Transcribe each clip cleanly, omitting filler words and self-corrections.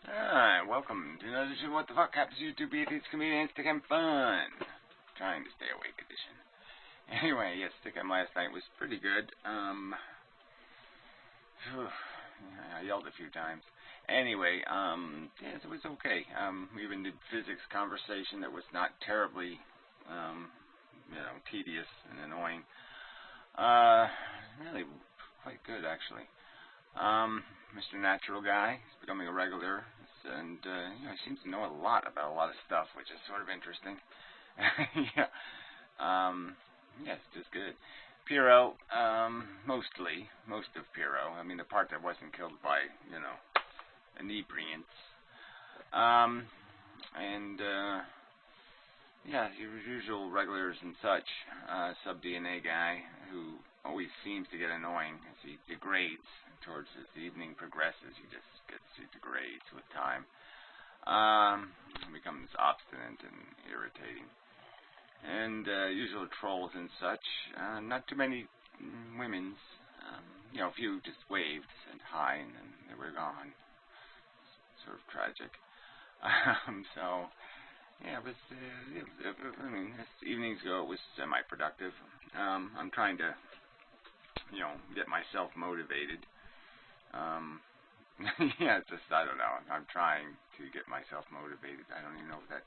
Alright, welcome to another edition of What the Fuck Happens to YouTube Idiots Comedians Stick 'em Fun. Trying to stay awake edition. Anyway, yes, Stick 'em last night was pretty good. I yelled a few times. Anyway, yes, it was okay. We even did physics conversation that was not terribly, tedious and annoying. Really quite good, actually. Mr. Natural Guy is becoming a regular, and he seems to know a lot about a lot of stuff, which is sort of interesting. Yeah, it's just good. Piero, most of Piero. I mean, the part that wasn't killed by, inebriants. Your usual regulars and such. Sub-DNA guy who always seems to get annoying as he degrades towards as the evening progresses. He degrades with time. Becomes obstinate and irritating. And usual trolls and such. Not too many women's. A few just waved, said hi, and then they were gone. Sort of tragic. It was, as evenings go, it was semi-productive. I'm trying to, get myself motivated. I don't know. I'm trying to get myself motivated. I don't even know if that,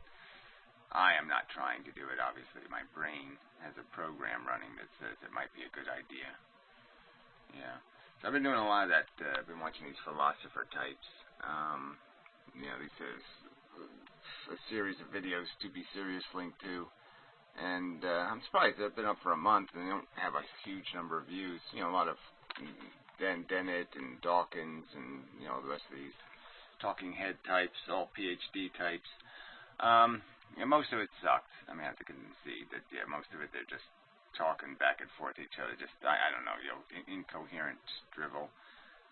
I am not trying to do it. Obviously, my brain has a program running that says it might be a good idea. Yeah. So I've been doing a lot of that. I've been watching these philosopher types. These a series of videos to be serious linked to, and I'm surprised they've been up for a month and they don't have a huge number of views. A lot of Dennett and Dawkins and the rest of these talking head types, all PhD types. Most of it sucks. I mean, I have to concede that most of it they're just talking back and forth to each other, just I don't know, incoherent drivel.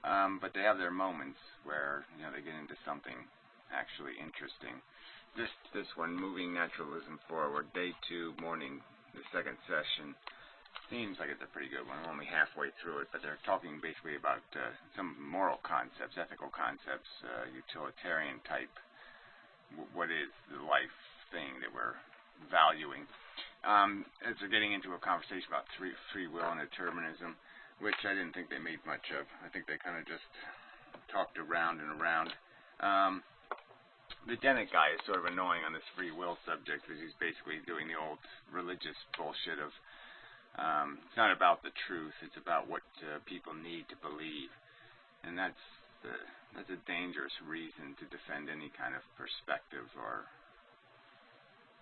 But they have their moments where they get into something actually interesting. This one, Moving Naturalism Forward, Day 2, morning, the second session, seems like it's a pretty good one. I'm only halfway through it, but they're talking basically about some moral concepts, ethical concepts, utilitarian type, what is the life thing that we're valuing. As they're getting into a conversation about free will and determinism, which I didn't think they made much of. I think they kind of just talked around and around. The Dennett guy is sort of annoying on this free will subject because he's basically doing the old religious bullshit of it's not about the truth, it's about what people need to believe. And that's a dangerous reason to defend any kind of perspective or...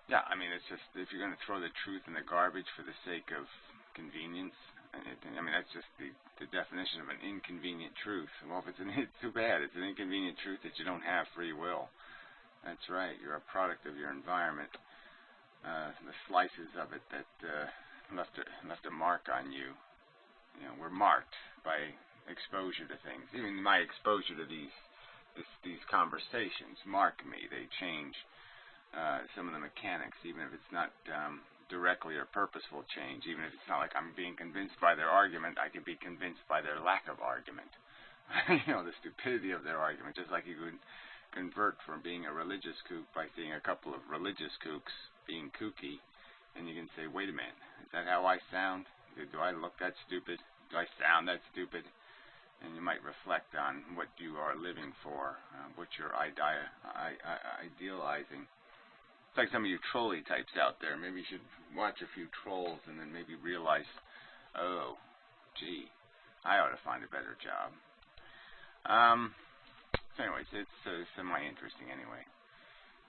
it's just, if you're going to throw the truth in the garbage for the sake of convenience, that's just the definition of an inconvenient truth. Well, if it's too bad. It's an inconvenient truth that you don't have free will. That's right. You're a product of your environment. The slices of it that left a mark on you. We're marked by exposure to things. Even my exposure to these conversations mark me. They change some of the mechanics, even if it's not directly or purposeful change. Even if it's not like I'm being convinced by their argument, I can be convinced by their lack of argument. The stupidity of their argument. Just like you could convert from being a religious kook by seeing a couple of religious kooks being kooky, and you can say, wait a minute, is that how I sound? Do I look that stupid? Do I sound that stupid? And you might reflect on what you are living for, what you're idealizing. It's like some of you trolly types out there. Maybe you should watch a few trolls and then maybe realize, oh, gee, I ought to find a better job. So anyways, it's semi-interesting anyway.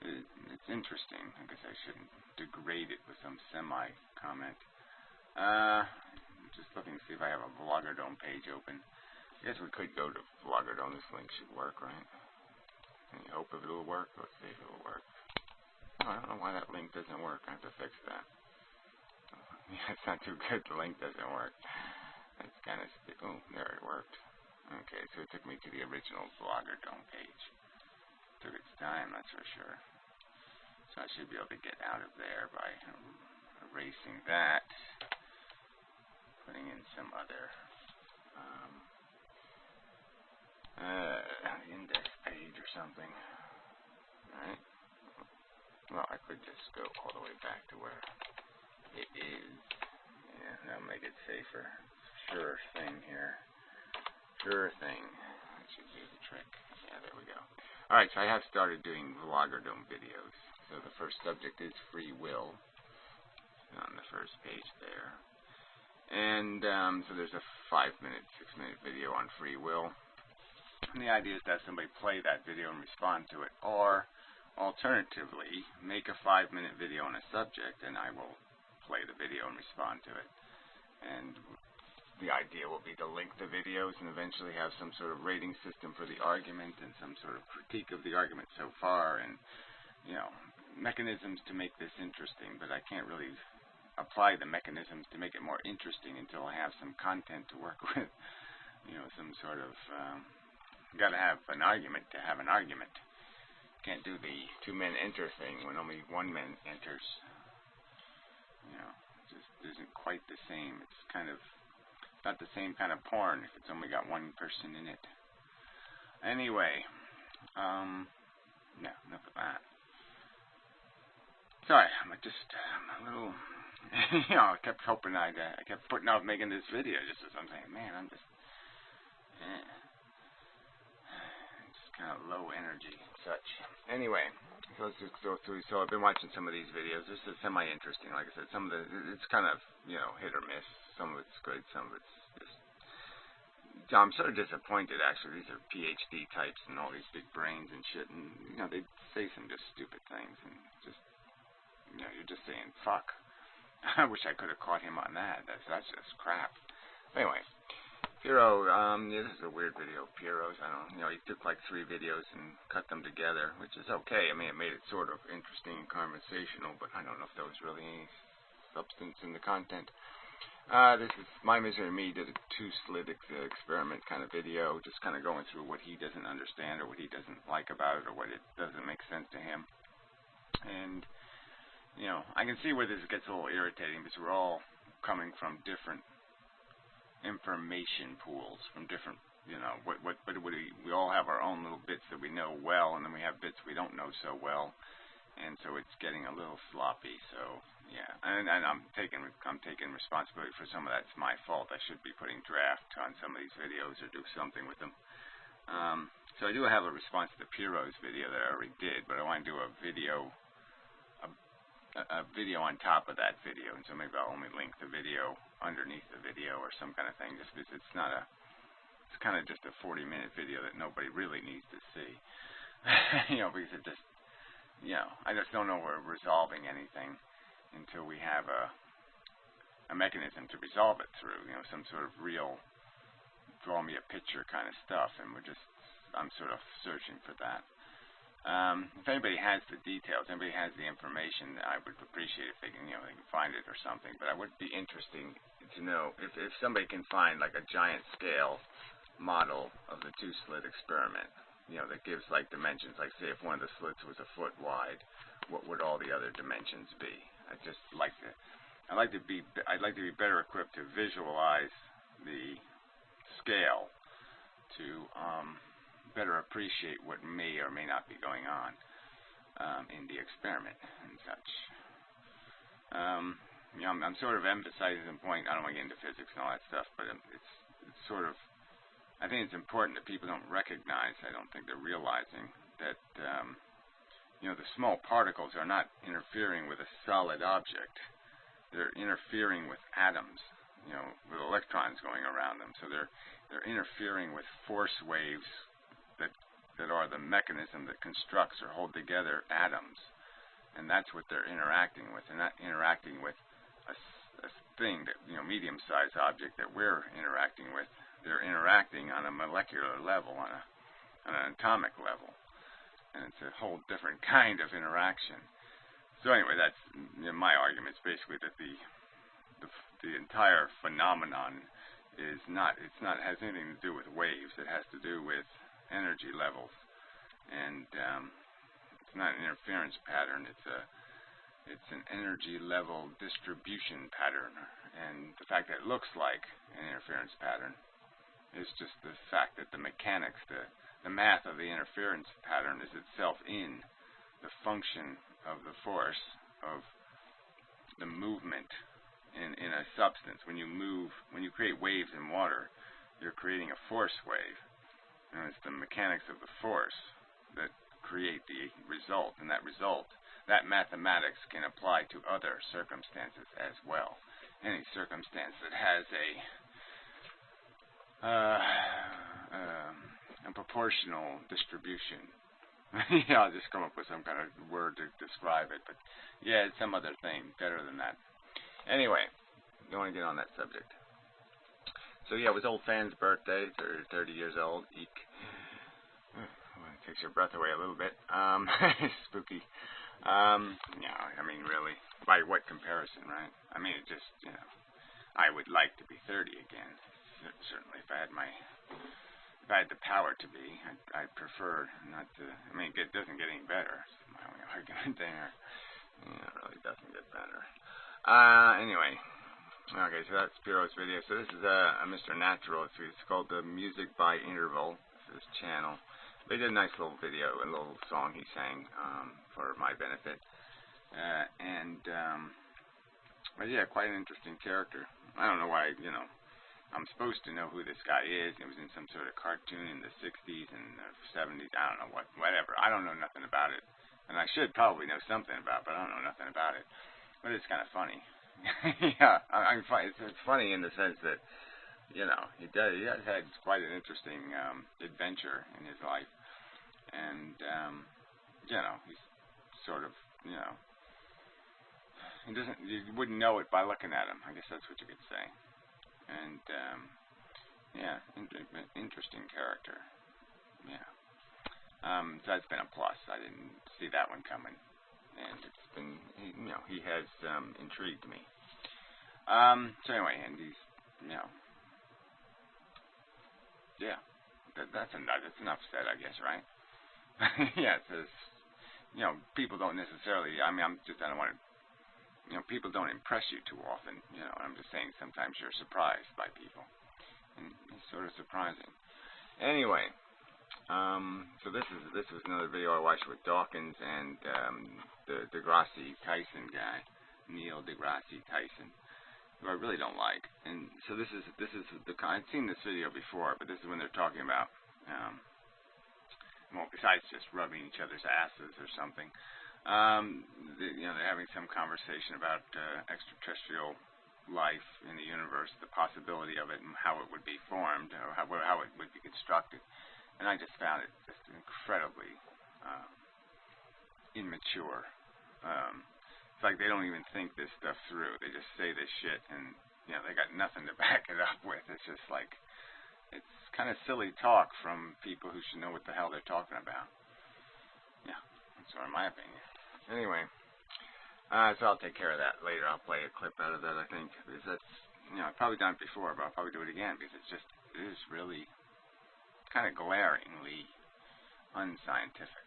It's interesting. I guess I shouldn't degrade it with some semi-comment. Just looking to see if I have a vloggerdome page open. I guess we could go to vloggerdome. This link should work, right? Any hope if it'll work? Let's see if it'll work. Oh, I don't know why that link doesn't work. I have to fix that. Yeah, it's not too good. The link doesn't work. That's kind of... Oh, there it worked. Okay, so it took me to the original vloggerdome page. Took its time, that's for sure. So I should be able to get out of there by erasing that, putting in some other index page or something. Alright. Well, I could just go all the way back to where it is. Yeah, that'll make it safer. Sure thing here. Sure thing. That should do the trick. Yeah, there we go. Alright, so I have started doing vloggerdome videos. So the first subject is free will. On the first page there. And so there's a 5-minute, 6-minute video on free will. And the idea is to have somebody play that video and respond to it. Or, alternatively, make a 5-minute video on a subject and I will play the video and respond to it. And the idea will be to link the videos and eventually have some sort of rating system for the argument and some sort of critique of the argument so far and, you know, mechanisms to make this interesting, but I can't really apply the mechanisms to make it more interesting until I have some content to work with, you know, some sort of, got to have an argument to have an argument. Can't do the 2 men enter thing when only 1 man enters. You know, it just isn't quite the same. It's kind of not the same kind of porn if it's only got 1 person in it. Anyway, yeah, enough of that. Sorry, I'm a little, you know, I kept hoping I kept putting off making this video just as I'm saying, man, I'm just kind of low energy and such. Anyway, so let's just go through. So I've been watching some of these videos. This is semi-interesting. Like I said, some of it's kind of, you know, hit or miss. Some of it's good, some of it's just... I'm sort of disappointed, actually. These are PhD types and all these big brains and shit, and, you know, they say some just stupid things, and just, you know, you're just saying, fuck. I wish I could have caught him on that. That's just crap. Anyway, Piero, yeah, this is a weird video. Piero's, I don't, you know, he took like 3 videos and cut them together, which is okay. I mean, it made it sort of interesting and conversational, but I don't know if there was really any substance in the content. This is My Misery Me did a 2-slit experiment kind of video, just kind of going through what he doesn't understand or what he doesn't like about it or what it doesn't make sense to him. And, you know, I can see where this gets a little irritating because we're all coming from different information pools, from different, you know, we all have our own little bits that we know well, and then we have bits we don't know so well. And so it's getting a little sloppy. So yeah, and I'm taking responsibility for some of that's my fault. I should be putting draft on some of these videos or do something with them. So I do have a response to the Piero's video that I already did, but I want to do a video on top of that video, and so maybe I'll only link the video underneath the video or some kind of thing, just because it's not a, it's kind of just a 40-minute video that nobody really needs to see. You know, because it just, you know, I just don't know we're resolving anything until we have a mechanism to resolve it through, you know, some sort of real draw me a picture kind of stuff, and I'm sort of searching for that. If anybody has the details, anybody has the information, I would appreciate if they can, you know, they can find it or something. But I would be interesting to know if somebody can find like a giant scale model of the 2-slit experiment, you know, that gives like dimensions. Like say if one of the slits was a foot wide, what would all the other dimensions be? I'd like to be better equipped to visualize the scale to better appreciate what may or may not be going on in the experiment and such. You know, I'm sort of emphasizing the point. I don't want to get into physics and all that stuff, but it's sort of, I think it's important that people don't recognize, I don't think they're realizing that, you know, the small particles are not interfering with a solid object. They're interfering with atoms, you know, with electrons going around them. So they're interfering with force waves that are the mechanism that constructs or hold together atoms. And that's what they're interacting with. They're not interacting with a thing that, you know, medium-sized object that we're interacting with. They're interacting on a molecular level, on an atomic level. And it's a whole different kind of interaction. So anyway, that's, you know, my argument is basically that the entire phenomenon has anything to do with waves. It has to do with energy levels, and it's not an interference pattern. It's an energy level distribution pattern, and the fact that it looks like an interference pattern is just the fact that the mechanics, the math of the interference pattern is itself in the function of the force of the movement in a substance. When you move, when you create waves in water, you're creating a force wave. And it's the mechanics of the force that create the result. And that result, that mathematics can apply to other circumstances as well. Any circumstance that has a proportional distribution. Yeah, I'll just come up with some kind of word to describe it. But yeah, it's some other thing better than that. Anyway, don't want to get on that subject. So yeah, it was old Fan's birthday, 30 years old. Eek. It takes your breath away a little bit. Spooky. Yeah, I mean, really, by what comparison, right? I mean, it just, you know, I would like to be 30 again. Certainly, if I had the power to be, I'd prefer not to. I mean, it doesn't get any better. That's my only argument there. Yeah, it really doesn't get better. Anyway. Okay, so that's Spiro's video. So this is a Mr. Natural. It's called the Music by Interval. This is his channel. They did a nice little video, a little song he sang for my benefit. But yeah, quite an interesting character. I don't know why, you know, I'm supposed to know who this guy is. He was in some sort of cartoon in the 60s and the 70s. I don't know whatever. I don't know nothing about it. And I should probably know something about it, but I don't know nothing about it. But it's kind of funny. Yeah, it's funny in the sense that, you know, he has had quite an interesting adventure in his life, and you know, he's sort of, you know, you wouldn't know it by looking at him. I guess that's what you could say. And yeah, interesting character. Yeah. So that's been a plus. I didn't see that one coming. And it's been, you know, he has intrigued me. So anyway, and he's, you know, yeah, that's enough said, I guess, right? Yeah, it says, you know, people don't necessarily, I mean, I don't want to, you know, people don't impress you too often, you know, I'm just saying sometimes you're surprised by people. And it's sort of surprising. Anyway. So this was another video I watched with Dawkins and the deGrasse Tyson guy, Neil deGrasse Tyson, who I really don't like. And so this is the I'd seen this video before, but this is when they're talking about well, besides just rubbing each other's asses or something, you know, they're having some conversation about extraterrestrial life in the universe, the possibility of it, and how it would be formed, or how it would be constructed. And I just found it just incredibly immature. It's like they don't even think this stuff through. They just say this shit, and you know, they got nothing to back it up with. It's just like, it's kind of silly talk from people who should know what the hell they're talking about. Yeah, that's sort of my opinion. Anyway, so I'll take care of that later. I'll play a clip out of that, I think, because that's, you know, I've probably done it before, but I'll probably do it again because it is really kind of glaringly unscientific.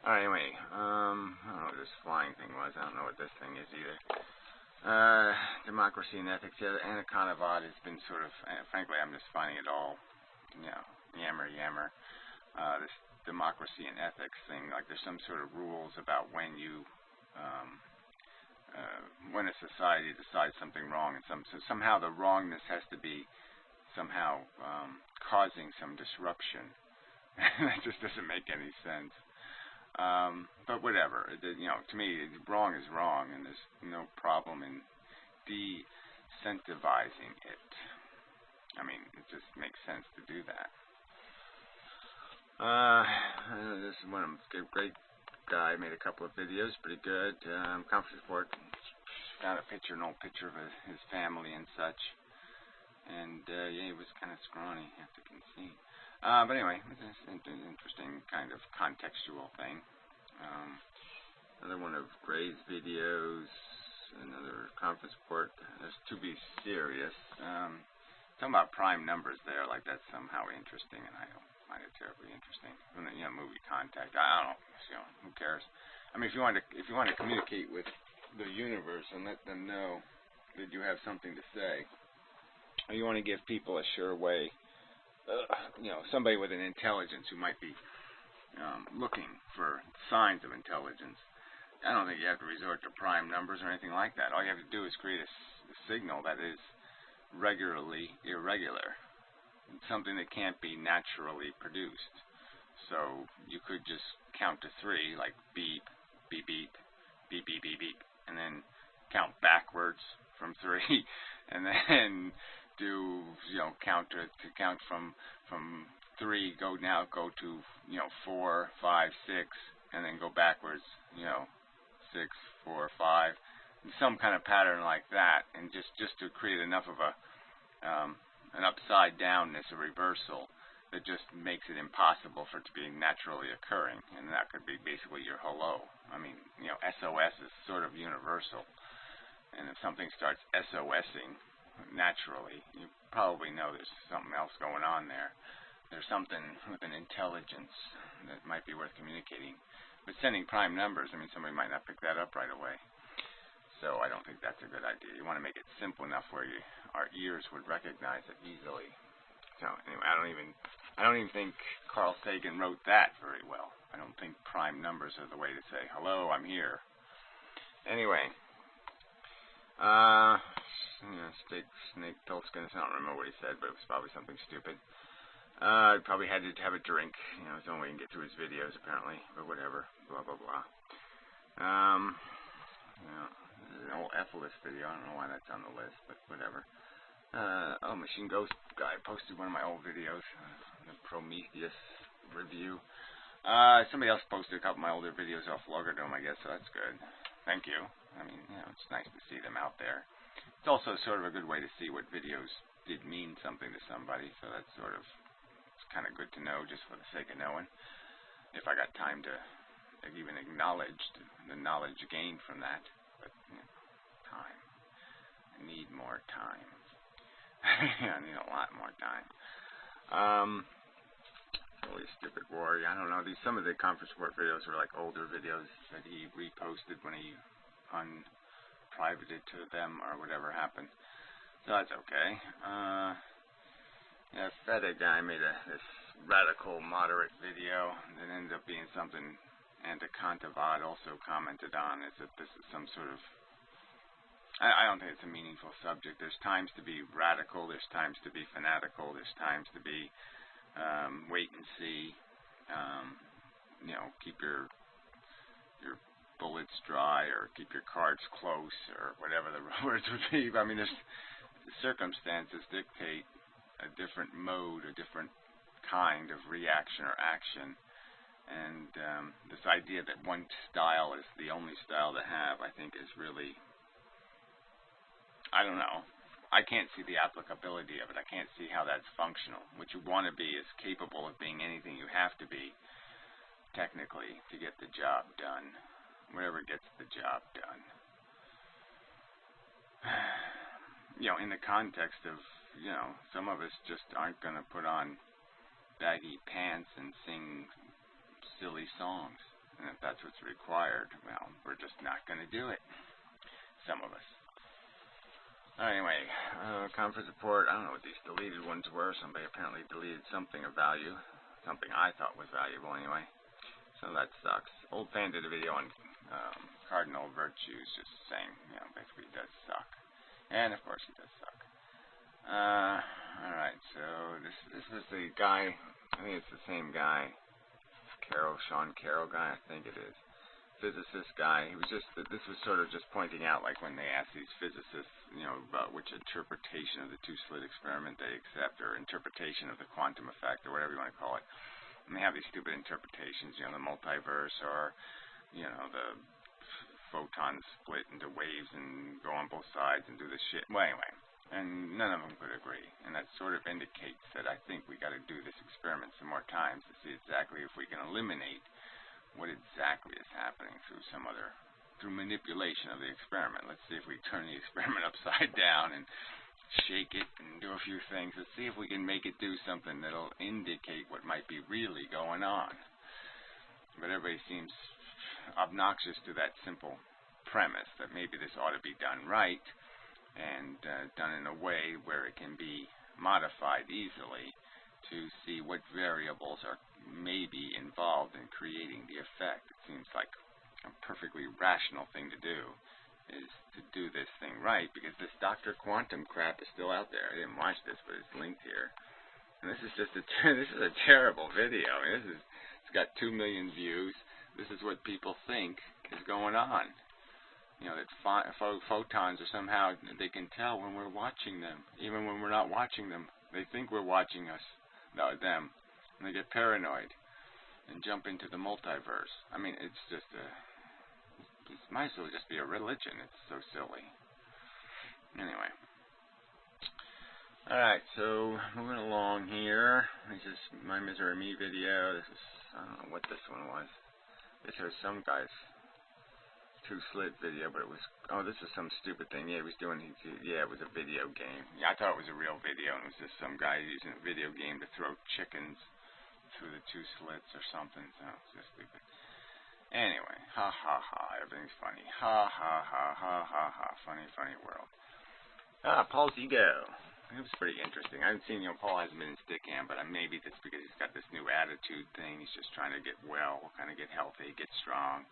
Alright, anyway, I don't know what this flying thing was. I don't know what this thing is either. Democracy and ethics. Yeah, Anaconda has been sort of, frankly, I'm just finding it all, you know, yammer. This democracy and ethics thing, like there's some sort of rules about when you, when a society decides something wrong, and so somehow the wrongness has to be somehow causing some disruption. That just doesn't make any sense. But whatever. You know, to me, wrong is wrong, and there's no problem in de-incentivizing it. I mean, it just makes sense to do that. This is one of them. Great guy. Made a couple of videos. Pretty good. Conference report. Found an old picture of his family and such. And, yeah, he was kind of scrawny, as you can see. But anyway, it's an interesting kind of contextual thing. Another one of Gray's videos, another conference report. There's To Be Serious. Talking about prime numbers there, like that's somehow interesting, and I don't find it terribly interesting. You know, movie Contact. I don't know. You know, who cares? I mean, if you want to communicate with the universe and let them know that you have something to say, you want to give people a sure way, somebody with an intelligence who might be looking for signs of intelligence. I don't think you have to resort to prime numbers or anything like that. All you have to do is create a signal that is regularly irregular, something that can't be naturally produced. So you could just count to 3, like beep, beep, beep, beep, beep, beep, beep, and then count backwards from 3, and then do count from 3, go to 4, 5, 6, and then go backwards 6, 4, 5, some kind of pattern like that, and just to create enough of an upside downness, a reversal, that just makes it impossible for it to be naturally occurring. And that could be basically your hello. I mean, SOS is sort of universal, and if something starts SOSing naturally, you probably know there's something else going on there. There's something with an intelligence that might be worth communicating. But sending prime numbers, I mean, somebody might not pick that up right away. So I don't think that's a good idea. You want to make it simple enough where our ears would recognize it easily. So anyway, I don't even think Carl Sagan wrote that very well. I don't think prime numbers are the way to say, hello, I'm here. Anyway, Snake Tolskien, I don't remember what he said, but it was probably something stupid. He probably had to have a drink. It's the only way he can get through his videos, apparently. But whatever. Blah, blah, blah. An old F-list video. I don't know why that's on the list, but whatever. Machine Ghost guy posted one of my old videos. The Prometheus review. Somebody else posted a couple of my older videos off Vloggerdome, I guess, so that's good. Thank you. I mean, it's nice to see them out there. It's also sort of a good way to see what videos did mean something to somebody, so that's sort of kind of good to know just for the sake of knowing, if I got time to even acknowledge the knowledge gained from that. But time. I need more time. I need a lot more time. Really stupid warrior. I don't know. Some of the conference report videos were like older videos that he reposted when he unprivated to them or whatever happened. So that's okay. Feta guy made this radical moderate video that ended up being something Antikantavad also commented on, is that this is some sort of, I don't think it's a meaningful subject. There's times to be radical, there's times to be fanatical, there's times to be wait and see, keep your bullets dry, or keep your cards close, or whatever the words would be. I mean, circumstances dictate a different mode, a different kind of reaction or action. And this idea that one style is the only style to have, I think, is really, I don't know. I can't see the applicability of it. I can't see how that's functional. What you want to be is capable of being anything you have to be, technically, to get the job done. Whatever gets the job done. In the context of, some of us just aren't going to put on baggy pants and sing silly songs. And if that's what's required, well, we're just not going to do it. Some of us. Anyway, conference report. I don't know what these deleted ones were. Somebody apparently deleted something of value. Something I thought was valuable anyway. So that sucks. Old Fan did a video on cardinal virtues, just saying, basically he does suck. And of course he does suck. Alright, so this was the guy, I think it's the same guy, Sean Carroll guy, I think it is. Physicist guy. He was this was sort of just pointing out, like when they ask these physicists, about which interpretation of the two-slit experiment they accept, or interpretation of the quantum effect, or whatever you want to call it. And they have these stupid interpretations, the multiverse, or, the photons split into waves and go on both sides and do this shit. Well, anyway, and none of them could agree. And that sort of indicates that I think we got to do this experiment some more times to see exactly if we can eliminate what exactly is happening through manipulation of the experiment. Let's see if we turn the experiment upside down and shake it and do a few things. Let's see if we can make it do something that'll indicate what might be really going on. But everybody seems obnoxious to that simple premise that maybe this ought to be done right, and done in a way where it can be modified easily to see what variables are maybe involved in creating the effect. It seems like a perfectly rational thing to do is to do this thing right, because this Dr. Quantum crap is still out there. I didn't watch this, but it's linked here. And this is just this is a terrible video. I mean, it's got 2 million views. This is what people think is going on. You know, that photons are somehow, they can tell when we're watching them, even when we're not watching them. They think we're watching us, no, them, and they get paranoid and jump into the multiverse. I mean, it's just it might as well just be a religion. It's so silly. Anyway. Alright, so moving along here. This is my Misery Me video. This is, I don't know what this one was. This was some guy's two-slit video, but it was, oh, this was some stupid thing. Yeah, he was doing, yeah, it was a video game. Yeah, I thought it was a real video, and it was just some guy using a video game to throw chickens through the two slits or something. So it's just stupid. Anyway, ha ha ha, everything's funny. Ha ha ha ha ha ha, funny, funny world. Paul's ego. It was pretty interesting. I haven't seen, Paul hasn't been in Stickam, but maybe that's because he's got this new attitude thing. He's just trying to get well, kind of get healthy, get strong.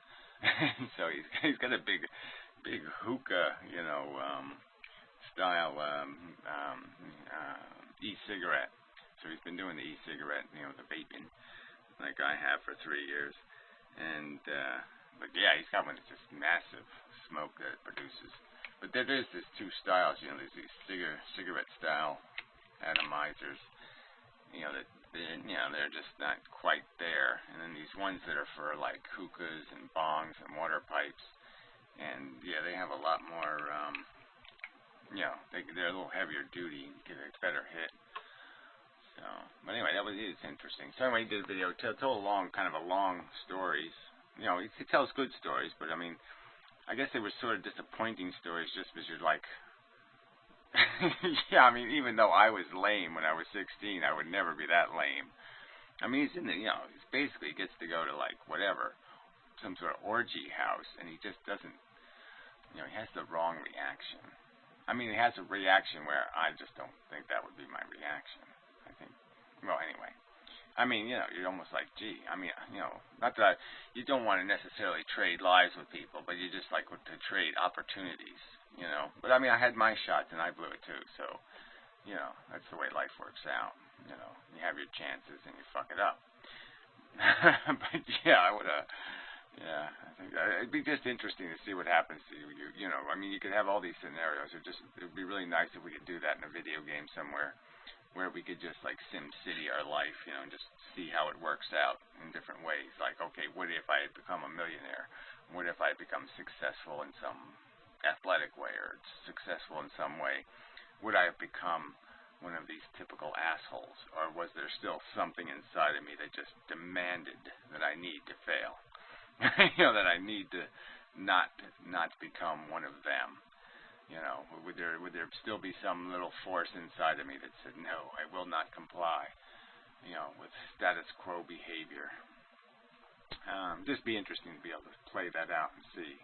So he's got a big hookah, style e-cigarette. So he's been doing the e-cigarette, the vaping, like I have for 3 years. And but yeah, he's got one that's just massive smoke that it produces. But there is this two styles, there's these cigarette style atomizers, that they're just not quite there. And then these ones that are for like hookahs and bongs and water pipes, and yeah, they have a lot more, they're a little heavier duty, get a better hit. So, but anyway, it's interesting. So anyway, he did a video, told kind of a long stories. He tells good stories, but I mean, I guess they were sort of disappointing stories just because you're like, yeah, I mean, even though I was lame when I was 16, I would never be that lame. I mean, he's in the, he's basically gets to go to like whatever, some sort of orgy house, and he just doesn't, he has the wrong reaction. I mean, he has a reaction where I just don't think that would be my reaction. I think, well, anyway. I mean, you're almost like, gee, I mean, not that you don't want to necessarily trade lives with people, but you just like to trade opportunities, But I mean, I had my shots and I blew it too, so, that's the way life works out, You have your chances and you fuck it up. But yeah, I think it'd be just interesting to see what happens to you. I mean, you could have all these scenarios. It'd be really nice if we could do that in a video game somewhere, where we could just like SimCity our life, and just see how it works out in different ways. Like, okay, what if I had become a millionaire? What if I had become successful in some athletic way or successful in some way? Would I have become one of these typical assholes? Or was there still something inside of me that just demanded that I need to fail? That I need to not become one of them? Would there still be some little force inside of me that said, no, I will not comply, with status quo behavior? Just be interesting to be able to play that out and see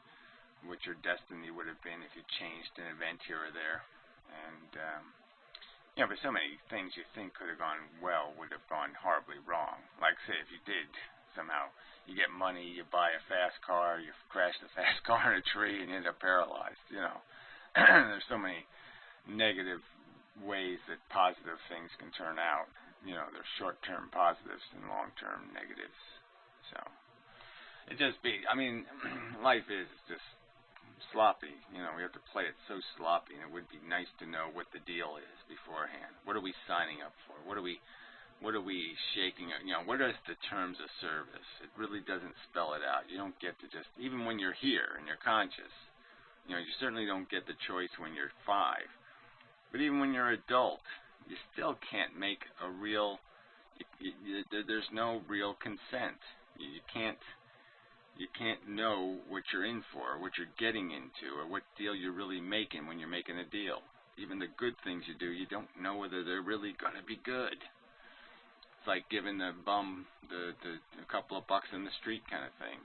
what your destiny would have been if you changed an event here or there. And, but so many things you think could have gone well would have gone horribly wrong. Like, say, if you did somehow, you get money, you buy a fast car, you crash the fast car in a tree, and you end up paralyzed, There's so many negative ways that positive things can turn out. There's short-term positives and long-term negatives. So, I mean, life is just sloppy. We have to play it so sloppy, and it would be nice to know what the deal is beforehand. What are we signing up for? What are we shaking? What are the terms of service? It really doesn't spell it out. You don't get to just, even when you're here and you're conscious, you certainly don't get the choice when you're 5. But even when you're adult, you still can't make a real, there's no real consent. You can't know what you're in for, or what you're getting into, or what deal you're really making when you're making a deal. Even the good things you do, you don't know whether they're really going to be good. It's like giving the bum a couple of bucks in the street kind of thing.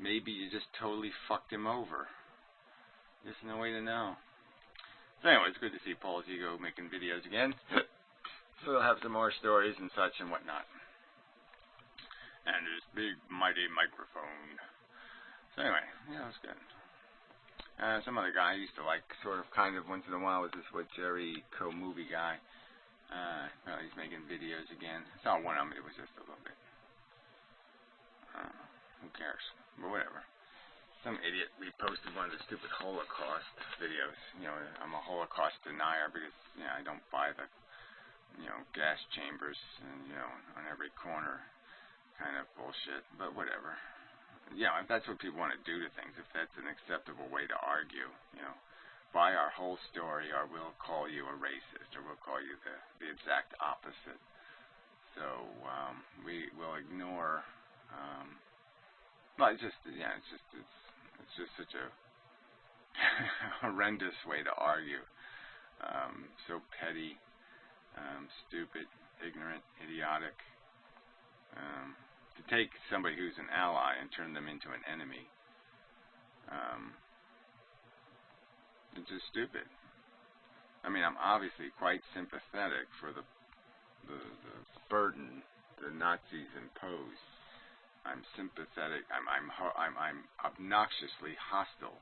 Maybe you just totally fucked him over. There's no way to know. So anyway, it's good to see Paul's Ego making videos again. So we'll have some more stories and such and whatnot. And this big, mighty microphone. So anyway, yeah, it was good. Some other guy I used to like, sort of, kind of, once in a while, was this Jerry movie guy. Well, he's making videos again. I saw one of them, it was just a little bit. Who cares? But whatever. Some idiot reposted one of the stupid Holocaust videos. You know, I'm a Holocaust denier because, you know, I don't buy the, you know, gas chambers and, you know, on every corner kind of bullshit. But whatever. Yeah, if that's what people want to do to things, if that's an acceptable way to argue, you know, buy our whole story or we'll call you a racist or we'll call you the exact opposite. So, we will ignore, well, it's just, yeah, it's just such a horrendous way to argue. So petty, stupid, ignorant, idiotic. To take somebody who's an ally and turn them into an enemy. It's just stupid. I mean, I'm obviously quite sympathetic for the burden the Nazis imposed. I'm sympathetic. I'm obnoxiously hostile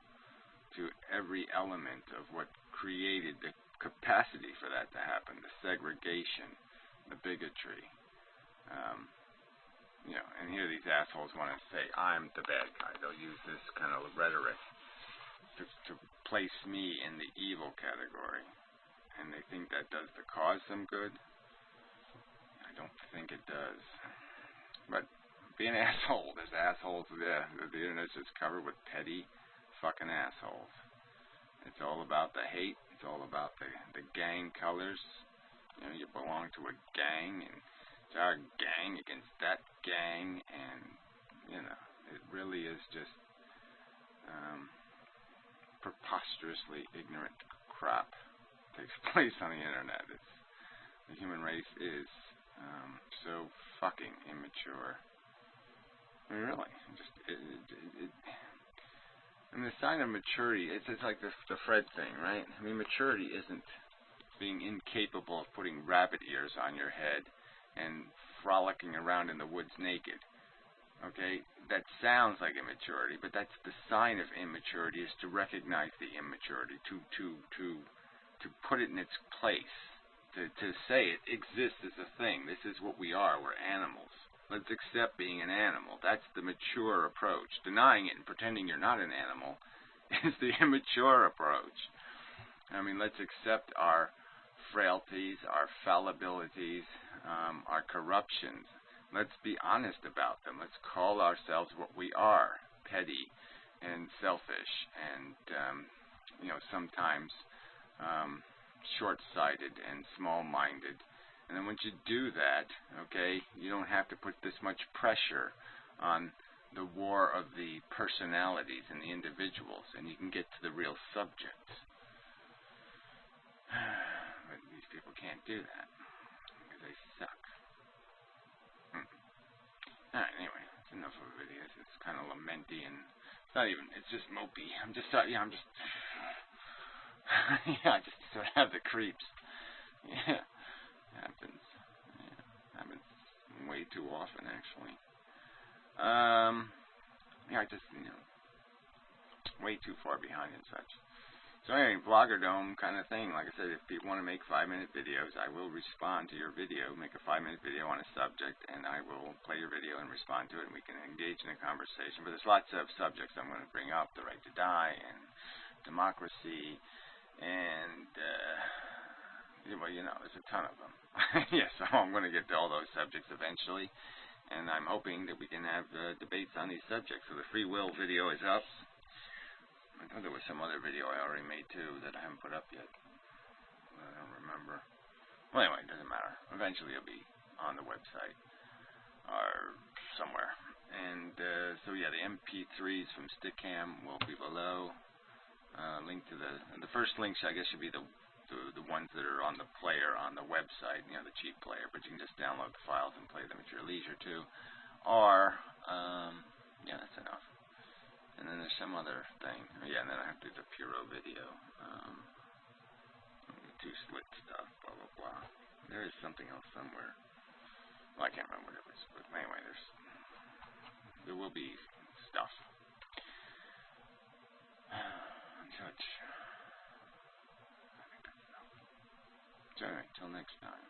to every element of what created the capacity for that to happen, the segregation, the bigotry. You know, and here these assholes want to say, I'm the bad guy. They'll use this kind of rhetoric to place me in the evil category. And they think that does the cause some good? I don't think it does. But be an asshole. There's assholes there. The internet's just covered with petty fucking assholes. It's all about the hate. It's all about the gang colors. You know, you belong to a gang, and it's our gang against that gang, and, you know, it really is just preposterously ignorant crap takes place on the internet. The human race is so fucking immature. I mean, really, and the sign of maturity, it's like the Fred thing, right? I mean, maturity isn't being incapable of putting rabbit ears on your head and frolicking around in the woods naked. Okay? That sounds like immaturity, but that's the sign of immaturity, is to recognize the immaturity, to put it in its place, to say it exists as a thing. This is what we are. We're animals. Let's accept being an animal. That's the mature approach. Denying it and pretending you're not an animal is the immature approach. I mean, let's accept our frailties, our fallibilities, our corruptions. Let's be honest about them. Let's call ourselves what we are, petty and selfish and, you know, sometimes short-sighted and small-minded. And then once you do that, okay, you don't have to put this much pressure on the war of the personalities and the individuals, and you can get to the real subject. But these people can't do that because they suck. Alright, anyway, that's enough of videos. It's kind of lamenty, and it's not even, it's just mopey. I'm just yeah, I just sort of have the creeps. Yeah. Happens. Yeah, happens way too often, actually. Yeah, I just, you know, way too far behind and such. So anyway, vloggerdome kind of thing. Like I said, if people want to make 5-minute videos, I will respond to your video, make a 5-minute video on a subject, and I will play your video and respond to it, and we can engage in a conversation. But there's lots of subjects I'm going to bring up: the right to die, and democracy, and well, you know, there's a ton of them. Yes, so I'm going to get to all those subjects eventually, and I'm hoping that we can have debates on these subjects. So the free will video is up. I thought there was some other video I already made too that I haven't put up yet. I don't remember. Well, anyway, it doesn't matter. Eventually it'll be on the website or somewhere. And so yeah, the MP3s from Stickam will be below. Link to the first links, I guess, should be the ones that are on the player on the website, you know, the cheap player, but you can just download the files and play them at your leisure too. Or, yeah, that's enough. And then there's some other thing. Yeah, and then I have to do the Puro video. two slit stuff, blah, blah, blah. There is something else somewhere. Well, I can't remember what it was, but anyway, there will be stuff. Such. I think that's enough. So anyway, till next time.